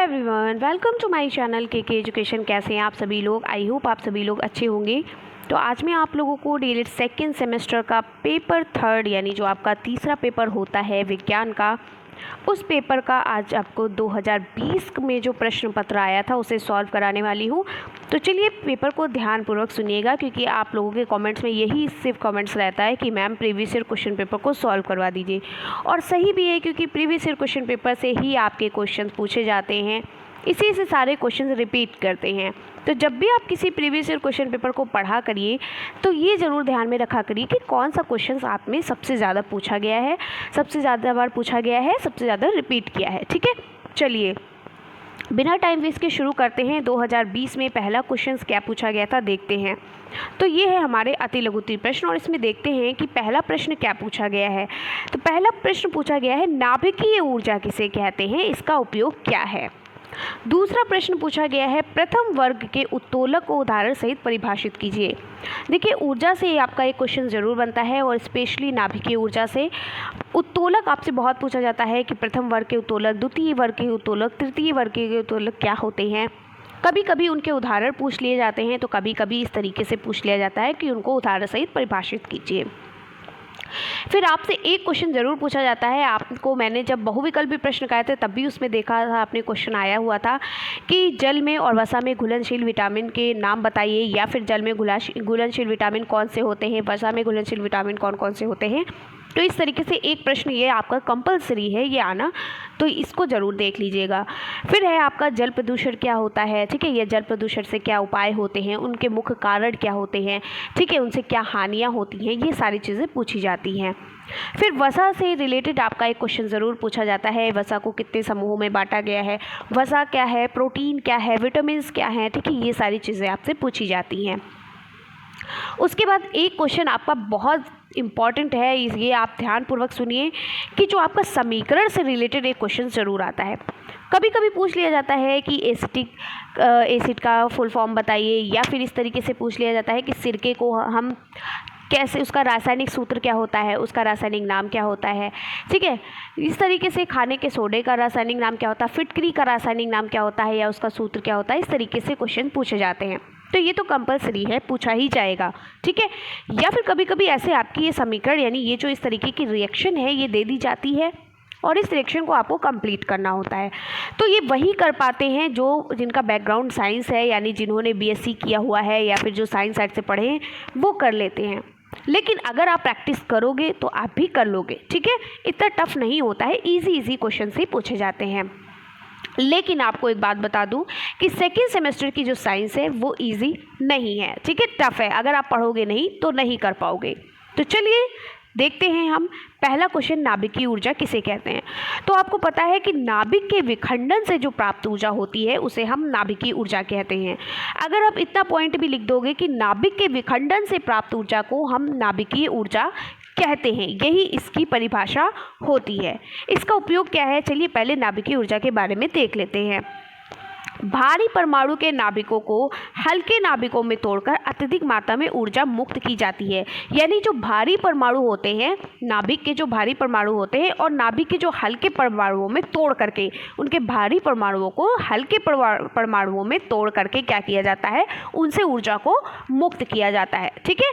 Everyone, welcome to my channel के education. कैसे हैं आप सभी लोग? आई होप आप सभी लोग अच्छे होंगे। तो आज मैं आप लोगों को डीएलएड सेकेंड सेमेस्टर का पेपर थर्ड यानी जो आपका तीसरा पेपर होता है विज्ञान का, उस पेपर का आज आपको 2020 में जो प्रश्न पत्र आया था उसे सॉल्व कराने वाली हूँ। तो चलिए पेपर को ध्यानपूर्वक सुनिएगा, क्योंकि आप लोगों के कमेंट्स में यही सिर्फ कमेंट्स रहता है कि ma'am previous year question paper को सॉल्व करवा दीजिए। और सही भी है, क्योंकि प्रीवियस ईयर क्वेश्चन पेपर से ही आपके क्वेश्चन पूछे जाते हैं, इसी से सारे क्वेश्चन रिपीट करते हैं। तो जब भी आप किसी प्रीवियस ईयर क्वेश्चन पेपर को पढ़ा करिए तो ये ज़रूर ध्यान में रखा करिए कि कौन सा क्वेश्चन आप में सबसे ज़्यादा पूछा गया है, सबसे ज़्यादा बार पूछा गया है, सबसे ज़्यादा रिपीट किया है। ठीक है, चलिए बिना टाइम वेस्ट के शुरू करते हैं। 2020 में पहला क्वेश्चन क्या पूछा गया था देखते हैं। तो ये है हमारे अति लघुत्तरीय प्रश्न, और इसमें देखते हैं कि पहला प्रश्न क्या पूछा गया है। तो पहला प्रश्न पूछा गया है, नाभिकीय ऊर्जा किसे कहते हैं, इसका उपयोग क्या है। दूसरा प्रश्न पूछा गया है, प्रथम वर्ग के उत्तोलक को उदाहरण सहित परिभाषित कीजिए। देखिए, ऊर्जा से आपका एक क्वेश्चन ज़रूर बनता है, और स्पेशली नाभिकीय ऊर्जा से। उत्तोलक आपसे बहुत पूछा जाता है कि प्रथम वर्ग के उत्तोलक, द्वितीय वर्ग के उत्तोलक, तृतीय वर्ग के उत्तोलक क्या होते हैं। कभी कभी उनके उदाहरण पूछ लिए जाते हैं, तो कभी कभी इस तरीके से पूछ लिया जाता है कि उनको उदाहरण सहित परिभाषित कीजिए। फिर आपसे एक क्वेश्चन ज़रूर पूछा जाता है। आपको मैंने जब बहुविकल्पी प्रश्न कराए थे तब भी उसमें देखा था, आपने क्वेश्चन आया हुआ था कि जल में और वसा में घुलनशील विटामिन के नाम बताइए, या फिर जल में घुलनशील विटामिन कौन से होते हैं, वसा में घुलनशील विटामिन कौन कौन से होते हैं। तो इस तरीके से एक प्रश्न ये आपका कंपलसरी है ये आना, तो इसको ज़रूर देख लीजिएगा। फिर है आपका जल प्रदूषण क्या होता है। ठीक है, ये जल प्रदूषण से क्या उपाय होते हैं, उनके मुख्य कारण क्या होते हैं, ठीक है, उनसे क्या हानियाँ होती हैं, ये सारी चीज़ें पूछी जाती हैं। फिर वसा से रिलेटेड आपका एक क्वेश्चन ज़रूर पूछा जाता है, वसा को कितने समूहों में बांटा गया है, वसा क्या है, प्रोटीन क्या है, विटामिन्स क्या हैं। ठीक है, ये सारी चीज़ें आपसे पूछी जाती हैं। उसके बाद एक क्वेश्चन आपका बहुत इम्पॉर्टेंट है, ये आप ध्यानपूर्वक सुनिए कि जो आपका समीकरण से रिलेटेड एक क्वेश्चन ज़रूर आता है। कभी कभी पूछ लिया जाता है कि एसिड का फुल फॉर्म बताइए, या फिर इस तरीके से पूछ लिया जाता है कि सिरके को हम कैसे, उसका रासायनिक सूत्र क्या होता है, उसका रासायनिक नाम क्या होता है। ठीक है, इस तरीके से खाने के सोडे का रासायनिक नाम क्या होता है, फिटकरी का रासायनिक नाम क्या होता है, या उसका सूत्र क्या होता है। इस तरीके से क्वेश्चन पूछे जाते हैं, तो ये तो कंपलसरी है, पूछा ही जाएगा। ठीक है, या फिर कभी कभी ऐसे आपकी ये समीकरण यानी ये जो इस तरीके की रिएक्शन है ये दे दी जाती है, और इस रिएक्शन को आपको कंप्लीट करना होता है। तो ये वही कर पाते हैं जो जिनका बैकग्राउंड साइंस है, यानी जिन्होंने बीएससी किया हुआ है या फिर जो साइंस साइड से पढ़े हैं वो कर लेते हैं। लेकिन अगर आप प्रैक्टिस करोगे तो आप भी कर लोगे। ठीक है, इतना टफ नहीं होता है, इजी क्वेश्चन से पूछे जाते हैं। लेकिन आपको एक बात बता दूं कि सेकेंड सेमेस्टर की जो साइंस है वो इजी नहीं है। ठीक है, टफ है, अगर आप पढ़ोगे नहीं तो नहीं कर पाओगे। तो चलिए देखते हैं हम पहला क्वेश्चन, नाभिकीय ऊर्जा किसे कहते हैं। तो आपको पता है कि नाभिक के विखंडन से जो प्राप्त ऊर्जा होती है उसे हम नाभिकीय ऊर्जा कहते हैं। अगर आप इतना पॉइंट भी लिख दोगे कि नाभिक के विखंडन से प्राप्त ऊर्जा को हम नाभिकीय ऊर्जा कहते हैं, यही इसकी परिभाषा होती है। इसका उपयोग क्या है, चलिए पहले नाभिकीय ऊर्जा के बारे में देख लेते हैं। भारी परमाणु के नाभिकों को हल्के नाभिकों में तोड़कर अत्यधिक मात्रा में ऊर्जा मुक्त की जाती है। यानी जो भारी परमाणु होते हैं, नाभिक के जो भारी परमाणु होते हैं, और नाभिक के जो हल्के परमाणुओं में तोड़ करके, उनके भारी परमाणुओं को हल्के परमाणुओं में तोड़ करके क्या किया जाता है, उनसे ऊर्जा को मुक्त किया जाता है। ठीक है,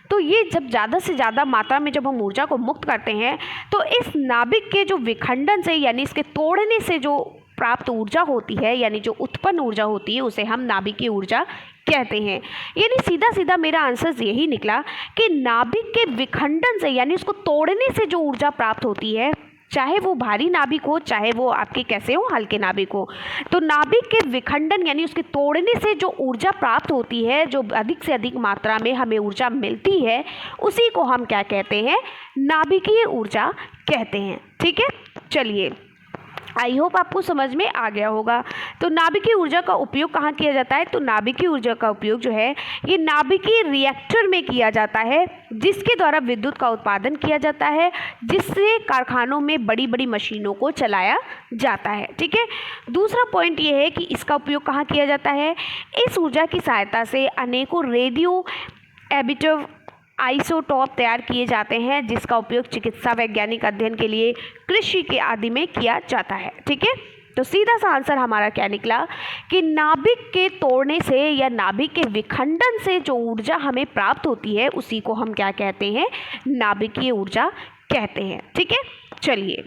तो ये जब ज़्यादा से ज़्यादा मात्रा में जब हम ऊर्जा को मुक्त करते हैं तो इस नाभिक के जो विखंडन से यानी इसके तोड़ने से जो प्राप्त ऊर्जा होती है, यानी जो उत्पन्न ऊर्जा होती है, उसे हम नाभिकीय ऊर्जा कहते हैं। यानी सीधा सीधा मेरा आंसर यही निकला कि नाभिक के विखंडन से यानी उसको तोड़ने से जो ऊर्जा प्राप्त होती है, चाहे वो भारी नाभिक हो चाहे वो आपके कैसे हो, हल्के नाभिक हो, तो नाभिक के विखंडन यानी उसके तोड़ने से जो ऊर्जा प्राप्त होती है, जो अधिक से अधिक मात्रा में हमें ऊर्जा मिलती है, उसी को हम क्या कहते हैं, नाभिकीय ऊर्जा कहते हैं। ठीक है, चलिए आई होप आपको समझ में आ गया होगा। तो नाभिकीय ऊर्जा का उपयोग कहाँ किया जाता है, तो नाभिकीय ऊर्जा का उपयोग जो है ये नाभिकीय रिएक्टर में किया जाता है, जिसके द्वारा विद्युत का उत्पादन किया जाता है, जिससे कारखानों में बड़ी बड़ी मशीनों को चलाया जाता है। ठीक है, दूसरा पॉइंट ये है कि इसका उपयोग कहाँ किया जाता है, इस ऊर्जा की सहायता से अनेकों रेडियो एडिटिव आइसोटोप तैयार किए जाते हैं, जिसका उपयोग चिकित्सा वैज्ञानिक अध्ययन के लिए, कृषि के आदि में किया जाता है। ठीक है, तो सीधा सा आंसर हमारा क्या निकला कि नाभिक के तोड़ने से या नाभिक के विखंडन से जो ऊर्जा हमें प्राप्त होती है उसी को हम क्या कहते हैं, नाभिकीय ऊर्जा कहते हैं। ठीक है, चलिए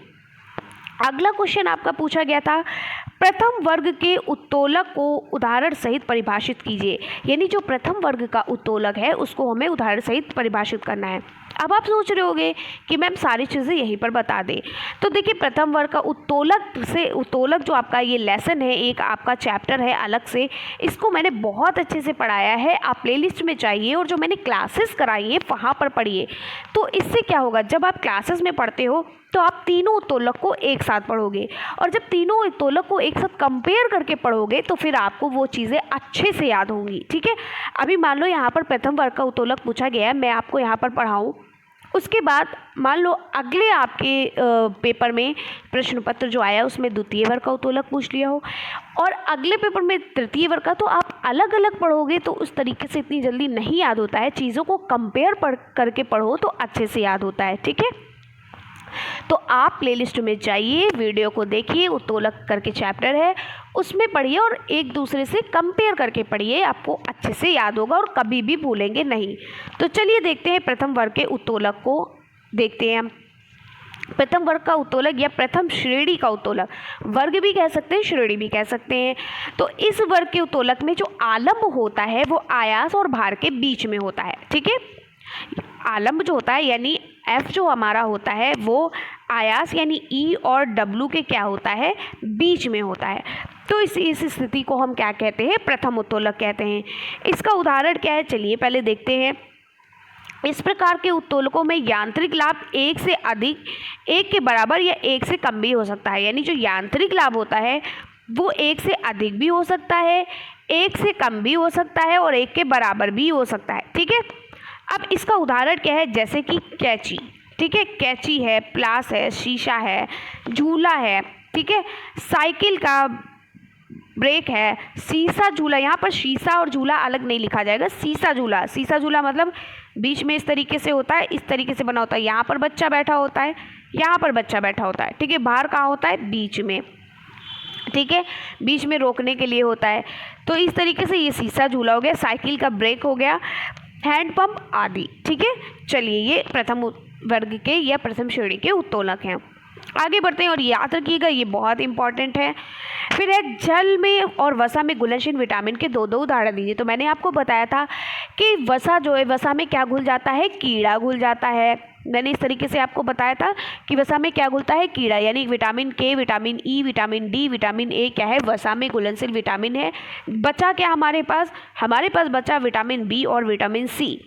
अगला क्वेश्चन आपका पूछा गया था, प्रथम वर्ग के उत्तोलक को उदाहरण सहित परिभाषित कीजिए। यानी जो प्रथम वर्ग का उत्तोलक है उसको हमें उदाहरण सहित परिभाषित करना है। अब आप सोच रहे होंगे कि मैम सारी चीज़ें यहीं पर बता दें। तो देखिए प्रथम वर्ग का उत्तोलक जो आपका ये लेसन है, एक आपका चैप्टर है अलग से, इसको मैंने बहुत अच्छे से पढ़ाया है। आप प्लेलिस्ट में जाइए और जो मैंने क्लासेस कराई है वहाँ पर पढ़िए। तो इससे क्या होगा, जब आप क्लासेस में पढ़ते हो तो आप तीनों उत्तोलक को एक साथ पढ़ोगे, और जब तीनों उत्तोलक को एक साथ कंपेयर करके पढ़ोगे तो फिर आपको वो चीज़ें अच्छे से याद होंगी। ठीक है, अभी मान लो यहाँ पर प्रथम वर्ग का उत्तोलक पूछा गया है, मैं आपको यहाँ पर पढ़ाऊँ, उसके बाद मान लो अगले आपके पेपर में प्रश्न पत्र जो आया उसमें द्वितीय वर्ग का उत्तोलक पूछ लिया हो, और अगले पेपर में तृतीय वर्ग का, तो आप अलग अलग पढ़ोगे तो उस तरीके से इतनी जल्दी नहीं याद होता है। चीज़ों को कंपेयर करके पढ़ो तो अच्छे से याद होता है। ठीक है, तो आप प्लेलिस्ट में जाइए, वीडियो को देखिए, उत्तोलक करके चैप्टर है उसमें पढ़िए और एक दूसरे से कंपेयर करके पढ़िए, आपको अच्छे से याद होगा और कभी भी भूलेंगे नहीं। तो चलिए देखते हैं प्रथम वर्ग के उत्तोलक को, देखते हैं हम प्रथम वर्ग का उत्तोलक या प्रथम श्रेणी का उत्तोलक, वर्ग भी कह सकते हैं श्रेणी भी कह सकते हैं। तो इस वर्ग के उत्तोलक में जो आलंब होता है वो आयास और भार के बीच में होता है। ठीक है, आलंब जो होता है यानी F जो हमारा होता है वो आयास यानी E और W के क्या होता है, बीच में होता है। तो इस स्थिति को हम क्या कहते हैं, प्रथम उत्तोलक कहते हैं। इसका उदाहरण क्या है, चलिए पहले देखते हैं। इस प्रकार के उत्तोलकों में यांत्रिक लाभ एक से अधिक, एक के बराबर या एक से कम भी हो सकता है। यानी जो यांत्रिक लाभ होता है वो एक से अधिक भी हो सकता है, एक से कम भी हो सकता है और एक के बराबर भी हो सकता है। ठीक है, अब इसका उदाहरण क्या है, जैसे कि कैंची। ठीक है, कैंची है, प्लास है, शीशा है, झूला है। ठीक है, साइकिल का ब्रेक है, सीसा झूला। यहाँ पर शीशा और झूला अलग नहीं लिखा जाएगा, सीसा झूला। सीसा झूला मतलब बीच में इस तरीके से होता है, इस तरीके से बना होता है, यहाँ पर बच्चा बैठा होता है, यहाँ पर बच्चा बैठा होता है। ठीक है, बाहर कहाँ होता है, बीच में। ठीक है, बीच में रोकने के लिए होता है। तो इस तरीके से ये सीसा झूला हो गया, साइकिल का ब्रेक हो गया, हैंड पंप आदि। ठीक है, चलिए ये प्रथम वर्ग के या प्रथम श्रेणी के उत्तोलक हैं। आगे बढ़ते हैं और याद रखिएगा ये बहुत इंपॉर्टेंट है। फिर है जल में और वसा में घुलनशील विटामिन के दो उदाहरण दीजिए। तो मैंने आपको बताया था कि वसा जो है, वसा में क्या घुल जाता है, कीड़ा घुल जाता है। मैंने इस तरीके से आपको बताया था कि वसा में क्या घुलता है, कीड़ा। यानी विटामिन के, vitamin E, vitamin D, vitamin A क्या है, वसा में घुलनशील विटामिन है। बचा क्या हमारे पास बचा विटामिन बी और विटामिन सी।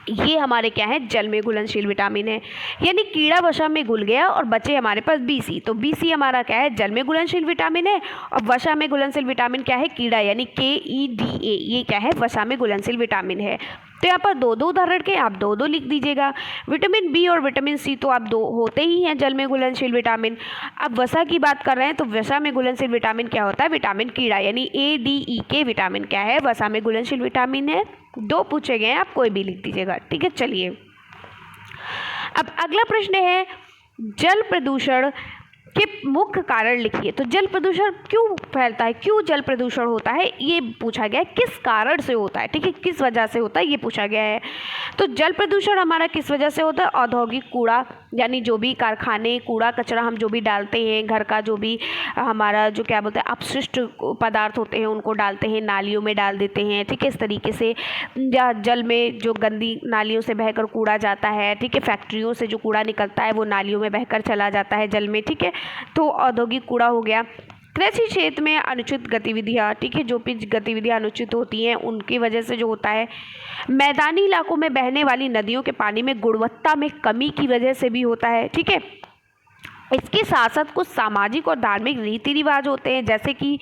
ये हमारे क्या है, जल में घुलनशील विटामिन है। यानी कीड़ा वसा में घुल गया और बचे हमारे पास BC। तो BC हमारा क्या है, जल में घुलनशील विटामिन है, और वसा में घुलनशील विटामिन क्या है, कीड़ा, यानी KEDA। ये क्या है, वसा में घुलनशील विटामिन है। तो यहाँ पर दो उदाहरण के आप दो लिख दीजिएगा। विटामिन बी और विटामिन सी तो आप दो होते ही हैं जल में घुलनशील विटामिन। अब वसा की बात कर रहे हैं तो वसा में घुलनशील विटामिन क्या होता है, विटामिन कीड़ा, यानी ADE विटामिन क्या है, वसा में घुलनशील विटामिन है। दो पूछे गए हैं, आप कोई भी लिख दीजिएगा। ठीक है, चलिए अब अगला प्रश्न है, जल प्रदूषण के मुख्य कारण लिखिए। तो जल प्रदूषण क्यों फैलता है, क्यों जल प्रदूषण होता है, ये पूछा गया है। किस कारण से होता है, ठीक है, किस वजह से होता है ये पूछा गया है। तो जल प्रदूषण हमारा किस वजह से होता है, औद्योगिक कूड़ा, यानी जो भी कारखाने कूड़ा कचरा हम जो भी डालते हैं, घर का जो भी हमारा जो क्या बोलते हैं अपशिष्ट पदार्थ होते हैं उनको डालते हैं, नालियों में डाल देते हैं। ठीक है, इस तरीके से या जल में जो गंदी नालियों से बहकर कूड़ा जाता है, ठीक है, फैक्ट्रियों से जो कूड़ा निकलता है वो नालियों में बहकर चला जाता है जल में। ठीक है, तो औद्योगिक कूड़ा हो गया। कृषि क्षेत्र में अनुचित गतिविधियाँ, ठीक है, जो भी गतिविधियाँ अनुचित होती हैं उनकी वजह से जो होता है। मैदानी इलाकों में बहने वाली नदियों के पानी में गुणवत्ता में कमी की वजह से भी होता है। ठीक है, इसके साथ साथ कुछ सामाजिक और धार्मिक रीति रिवाज होते हैं, जैसे कि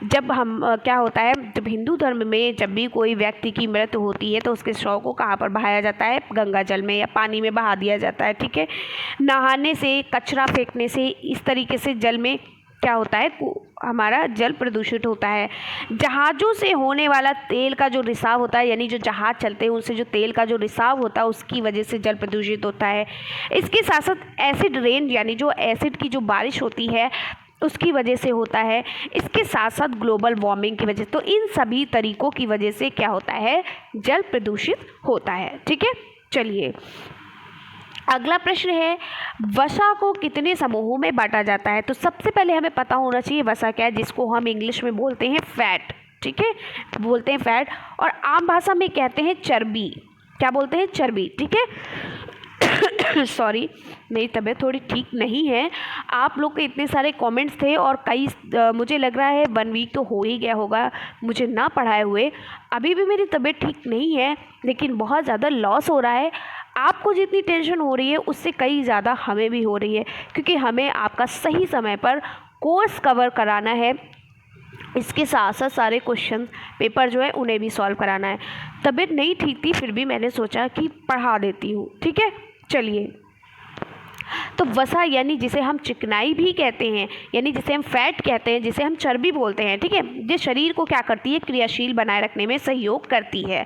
जब हम क्या होता है, जब हिंदू धर्म में जब भी कोई व्यक्ति की मृत्यु होती है तो उसके शव को कहाँ पर बहाया जाता है, गंगा जल में या पानी में बहा दिया जाता है। ठीक है, नहाने से, कचरा फेंकने से, इस तरीके से जल में क्या होता है, हमारा जल प्रदूषित होता है। जहाज़ों से होने वाला तेल का जो रिसाव होता है, यानी जो जहाज़ चलते हैं उनसे जो तेल का जो रिसाव होता है उसकी वजह से जल प्रदूषित होता है। इसके साथ साथ एसिड रेन, यानी जो एसिड की जो बारिश होती है उसकी वजह से होता है, इसके साथ साथ ग्लोबल वार्मिंग की वजह से। तो इन सभी तरीकों की वजह से क्या होता है, जल प्रदूषित होता है। ठीक है, चलिए अगला प्रश्न है, वसा को कितने समूहों में बांटा जाता है। तो सबसे पहले हमें पता होना चाहिए वसा क्या है, जिसको हम इंग्लिश में बोलते हैं फैट। ठीक है, बोलते हैं फैट, और आम भाषा में कहते हैं चर्बी। क्या बोलते हैं, चर्बी। ठीक है सॉरी, मेरी तबीयत थोड़ी ठीक नहीं है। आप लोग के इतने सारे कमेंट्स थे और कई मुझे लग रहा है 1 वीक तो हो ही गया होगा मुझे ना पढ़ाए हुए। अभी भी मेरी तबीयत ठीक नहीं है, लेकिन बहुत ज़्यादा लॉस हो रहा है। आपको जितनी टेंशन हो रही है उससे कई ज़्यादा हमें भी हो रही है, क्योंकि हमें आपका सही समय पर कोर्स कवर कराना है। इसके साथ साथ सारे क्वेश्चन पेपर जो है उन्हें भी सॉल्व कराना है। तबीयत नहीं ठीक थी, फिर भी मैंने सोचा कि पढ़ा देती हूँ। ठीक है, चलिए तो वसा यानी जिसे हम चिकनाई भी कहते हैं, यानी जिसे हम फैट कहते हैं, जिसे हम चर्बी बोलते हैं। ठीक है, ये शरीर को क्या करती है, क्रियाशील बनाए रखने में सहयोग करती है।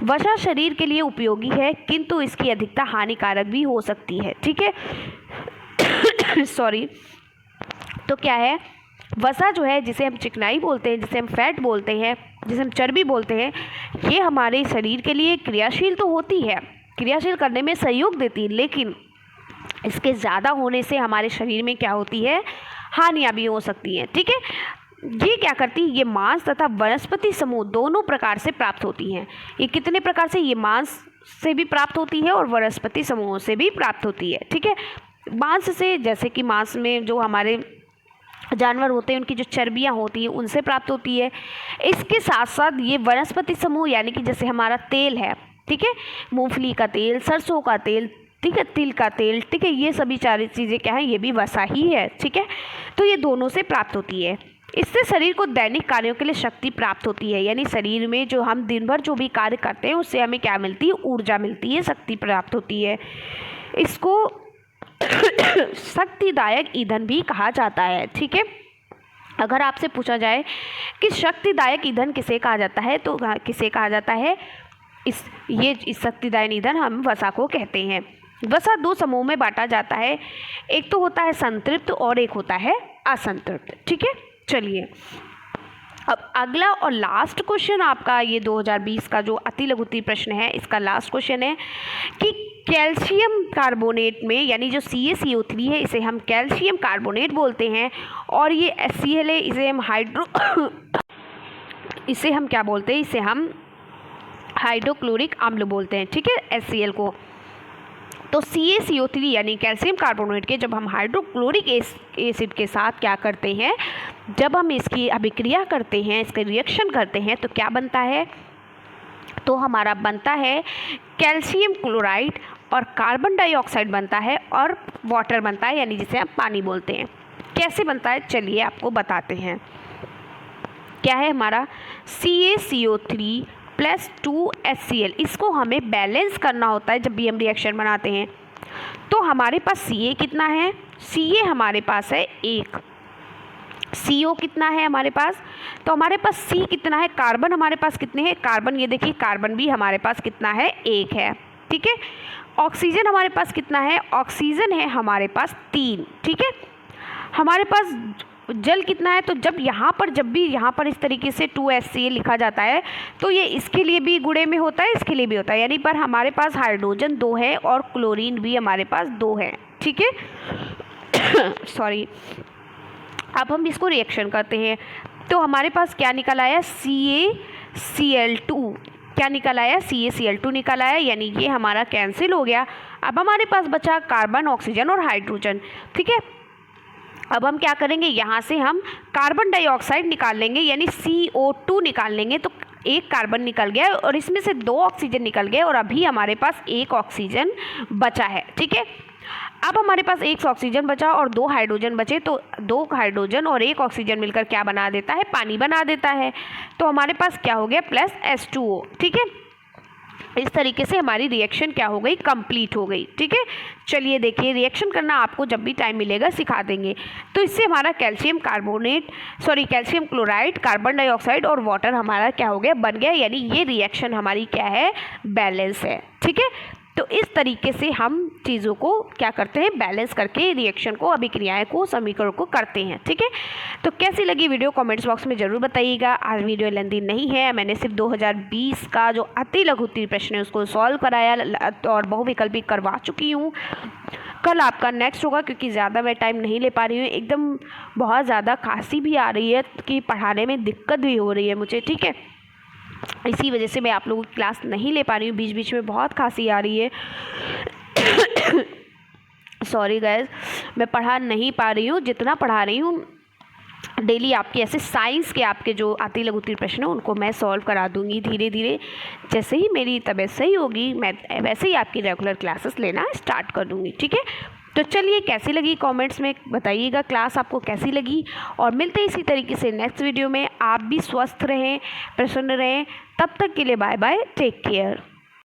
वसा शरीर के लिए उपयोगी है, किंतु इसकी अधिकता हानिकारक भी हो सकती है। ठीक है सॉरी, तो क्या है, वसा जो है जिसे हम चिकनाई बोलते हैं, जिसे हम फैट बोलते हैं, जिसे हम चर्बी बोलते हैं, ये हमारे शरीर के लिए क्रियाशील तो होती है, क्रियाशील करने में सहयोग देती है, लेकिन इसके ज़्यादा होने से हमारे शरीर में क्या होती है, हानियाँ भी हो सकती हैं। ठीक है, ये क्या करती है, ये मांस तथा वनस्पति समूह दोनों प्रकार से प्राप्त होती हैं। ये कितने प्रकार से, ये मांस से भी प्राप्त होती है और वनस्पति समूहों से भी प्राप्त होती है। ठीक है, मांस से, जैसे कि मांस में जो हमारे जानवर होते हैं उनकी जो चर्बियाँ होती हैं उनसे प्राप्त होती है। इसके साथ साथ ये वनस्पति समूह यानी कि जैसे हमारा तेल है, ठीक है, मूंगफली का तेल, सरसों का तेल, ठीक है, तिल का तेल, ठीक है, ये सभी सारी चीज़ें क्या है, ये भी वसा ही है। ठीक है, तो ये दोनों से प्राप्त होती है। इससे शरीर को दैनिक कार्यों के लिए शक्ति प्राप्त होती है, यानी शरीर में जो हम दिन भर जो भी कार्य करते हैं उससे हमें क्या मिलती है, ऊर्जा मिलती है, शक्ति प्राप्त होती है। इसको शक्तिदायक ईंधन भी कहा जाता है। ठीक है, अगर आपसे पूछा जाए कि शक्तिदायक ईंधन किसे कहा जाता है, तो किसे कहा जाता है, इस शक्तिदायक ईंधन हम वसा को कहते हैं। वसा 2 समूह में बांटा जाता है, एक तो होता है संतृप्त और एक होता है असंतृप्त। ठीक है, चलिए अब अगला और लास्ट क्वेश्चन आपका ये 2020 का जो अति लघुत्तरीय प्रश्न है, इसका लास्ट क्वेश्चन है कि कैल्शियम कार्बोनेट में, यानी जो CaCO3 है इसे हम कैल्शियम कार्बोनेट बोलते हैं, और ये HCl है इसे हम इसे हम क्या बोलते हैं, इसे हम हाइड्रोक्लोरिक अम्ल बोलते हैं। ठीक है, HCl को। तो CaCO3 यानी कैल्शियम कार्बोनेट के जब हम हाइड्रोक्लोरिक एसिड के साथ क्या करते हैं, जब हम इसकी अभिक्रिया करते हैं, इसका रिएक्शन करते हैं, तो क्या बनता है, तो हमारा बनता है कैल्शियम क्लोराइड और कार्बन डाइऑक्साइड बनता है और वाटर बनता है, यानी जिसे हम पानी बोलते हैं। कैसे बनता है, चलिए आपको बताते हैं। क्या है हमारा CaCO3 + 2HCl, इसको हमें बैलेंस करना होता है जब भी हम रिएक्शन बनाते हैं। तो हमारे पास Ca कितना है, Ca हमारे पास है 1, CO कितना है हमारे पास, तो हमारे पास C कितना है, कार्बन हमारे पास कितने हैं, कार्बन ये देखिए, कार्बन भी हमारे पास कितना है, 1 है। ठीक है, ऑक्सीजन हमारे पास कितना है, ऑक्सीजन है हमारे पास 3। ठीक है, हमारे पास जल कितना है, तो जब भी यहाँ पर इस तरीके से 2HCl लिखा जाता है तो ये इसके लिए भी गुणे में होता है, इसके लिए भी होता है, यानी पर हमारे पास हाइड्रोजन 2 है और क्लोरीन भी हमारे पास 2 है। ठीक है सॉरी, अब हम इसको रिएक्शन करते हैं, तो हमारे पास क्या निकल आया, CaCl2, क्या निकल आया, CaCl2 निकल आया, यानी ये हमारा कैंसिल हो गया। अब हमारे पास बचा कार्बन, ऑक्सीजन और हाइड्रोजन। ठीक है, अब हम क्या करेंगे, यहाँ से हम कार्बन डाइऑक्साइड निकाल लेंगे, यानी CO2 निकाल लेंगे, तो 1 कार्बन निकल गया और इसमें से 2 ऑक्सीजन निकल गए और अभी हमारे पास 1 ऑक्सीजन बचा है। ठीक है, अब हमारे पास 1 ऑक्सीजन बचा और 2 हाइड्रोजन बचे, तो 2 हाइड्रोजन और 1 ऑक्सीजन मिलकर क्या बना देता है, पानी बना देता है। तो हमारे पास क्या हो गया, +H2O। ठीक है, इस तरीके से हमारी रिएक्शन क्या हो गई, कंप्लीट हो गई। ठीक है, चलिए देखिए, रिएक्शन करना आपको जब भी टाइम मिलेगा सिखा देंगे। तो इससे हमारा कैल्शियम क्लोराइड, कार्बन डाइऑक्साइड और वाटर हमारा क्या हो गया, बन गया, यानी ये रिएक्शन हमारी क्या है, बैलेंस है। ठीक है, तो इस तरीके से हम चीज़ों को क्या करते हैं, बैलेंस करके रिएक्शन को, अभिक्रियाएं को, समीकरण को करते हैं। ठीक है, तो कैसी लगी वीडियो कमेंट्स बॉक्स में ज़रूर बताइएगा। आज वीडियो लेंथी नहीं है, मैंने सिर्फ 2020 का जो अति लघु उत्तरीय प्रश्न है उसको सॉल्व कराया और बहुविकल्पी करवा चुकी हूँ। कल आपका नेक्स्ट होगा, क्योंकि ज़्यादा मैं टाइम नहीं ले पा रही हूँ, एकदम बहुत ज़्यादा खांसी भी आ रही है कि पढ़ाने में दिक्कत भी हो रही है मुझे। ठीक है, इसी वजह से मैं आप लोगों की क्लास नहीं ले पा रही हूँ, बीच बीच में बहुत खांसी आ रही है। सॉरी गाइस, मैं पढ़ा नहीं पा रही हूँ। जितना पढ़ा रही हूँ डेली आपके ऐसे साइंस के आपके जो अति लघु उत्तरीय प्रश्न है उनको मैं सॉल्व करा दूंगी धीरे धीरे। जैसे ही मेरी तबीयत सही होगी मैं वैसे ही आपकी रेगुलर क्लासेस लेना स्टार्ट कर दूंगी। ठीक है, तो चलिए कैसी लगी कमेंट्स में बताइएगा, क्लास आपको कैसी लगी। और मिलते हैं इसी तरीके से नेक्स्ट वीडियो में। आप भी स्वस्थ रहें, प्रसन्न रहें। तब तक के लिए बाय बाय, टेक केयर।